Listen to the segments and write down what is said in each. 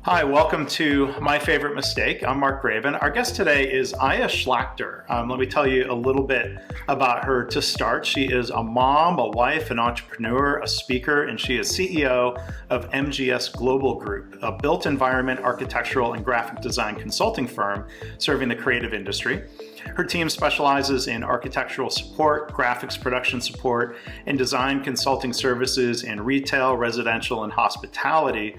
Hi, welcome to My Favorite Mistake. I'm Mark Graven. Our guest today is Aya Shlachter. Let me tell you a little bit about her to start. She is a mom, a wife, an entrepreneur, a speaker, and she is CEO of MGS Global Group, a built environment architectural and graphic design consulting firm serving the creative industry. Her team specializes in architectural support, graphics production support, and design consulting services in retail, residential, and hospitality.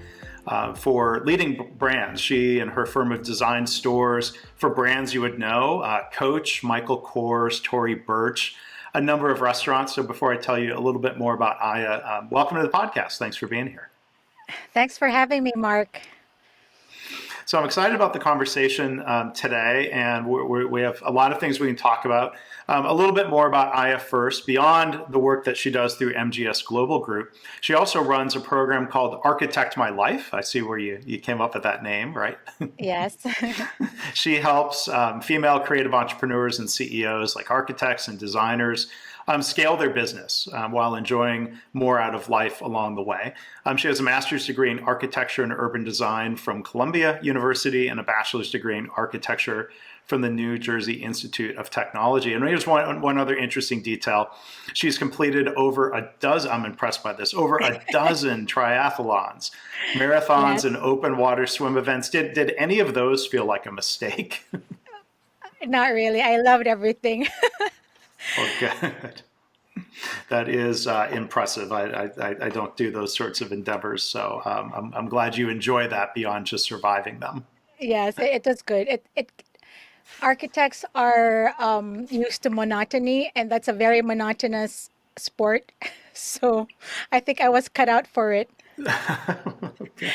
For leading brands. She and her firm have designed stores for brands you would know, Coach, Michael Kors, Tory Burch, a number of restaurants. So before I tell you a little bit more about Aya, welcome to the podcast. Thanks for being here. Thanks for having me, Mark. So I'm excited about the conversation today, and we have a lot of things we can talk about. A little bit more about Aya first. Beyond the work that she does through MGS Global Group, she also runs a program called Architect My Life. I see where you came up with that name, right? Yes. She helps female creative entrepreneurs and CEOs like architects and designers scale their business while enjoying more out of life along the way. She has a master's degree in architecture and urban design from Columbia University and a bachelor's degree in architecture from the New Jersey Institute of Technology. And here's one other interesting detail. She's completed over a dozen, I'm impressed by this, over a dozen triathlons, marathons, Yes. and open water swim events. Did any of those feel like a mistake? Not really. I loved everything. Oh, good. That is impressive. I don't do those sorts of endeavors, so I'm glad you enjoy that beyond just surviving them. Yes, it was good. It architects are used to monotony, and that's a very monotonous sport. So I think I was cut out for it. Okay.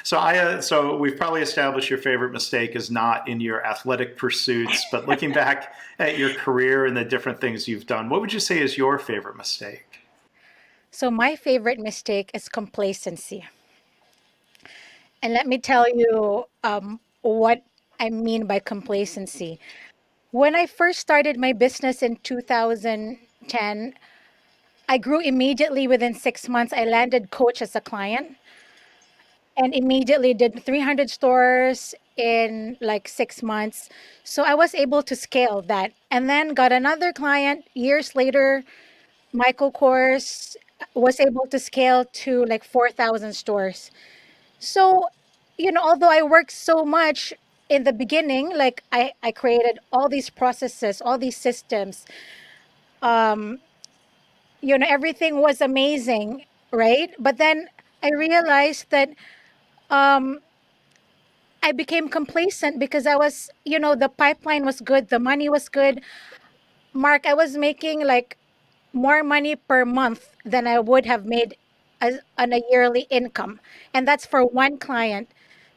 So we've probably established your favorite mistake is not in your athletic pursuits, but looking back at your career and the different things you've done, what would you say is your favorite mistake? So my favorite mistake is complacency. And let me tell you what I mean by complacency. When I first started my business in 2010, I grew immediately within 6 months. I landed Coach as a client and immediately did 300 stores in like 6 months. So I was able to scale that and then got another client years later. Michael Kors was able to scale to like 4,000 stores. So, although I worked so much in the beginning, like I created all these processes, all these systems, um, everything was amazing, right? But then I realized that um, I became complacent because the pipeline was good, the money was good. Mark, I was making like more money per month than I would have made as on a yearly income. And that's for one client.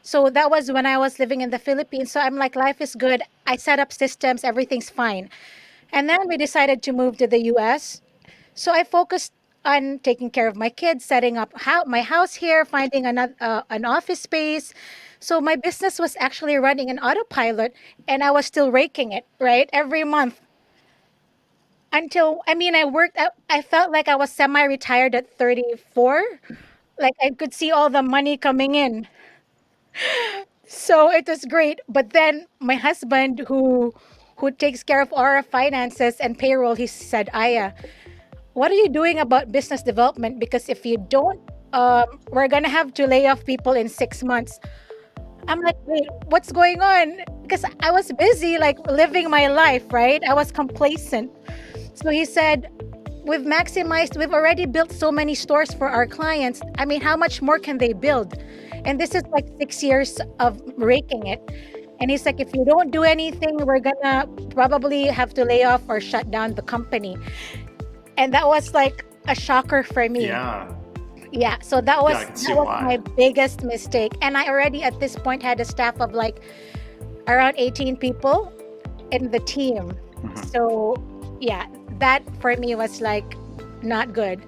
So that was when I was living in the Philippines. So I'm like, life is good. I set up systems, everything's fine. And then we decided to move to the US. So I focused on taking care of my kids, setting up my house here, finding an office space. So my business was actually running an autopilot and I was still raking it, right? Every month until, I mean, I felt like I was semi-retired at 34. Like I could see all the money coming in. So it was great. But then my husband who takes care of all our finances and payroll, he said, Aya, what are you doing about business development? Because if you don't, we're gonna have to lay off people in 6 months. I'm like, wait, what's going on? Because I was busy, like living my life, right? I was complacent. So he said, we've already built so many stores for our clients. I mean, how much more can they build? And this is like 6 years of raking it. And he's like, if you don't do anything, we're gonna probably have to lay off or shut down the company. And that was like a shocker for me. Yeah, Yeah, so yeah, I can see that was my why. biggest mistake. And I already at this point had a staff of like around 18 people in the team. Mhm. So yeah, that for me was like not good.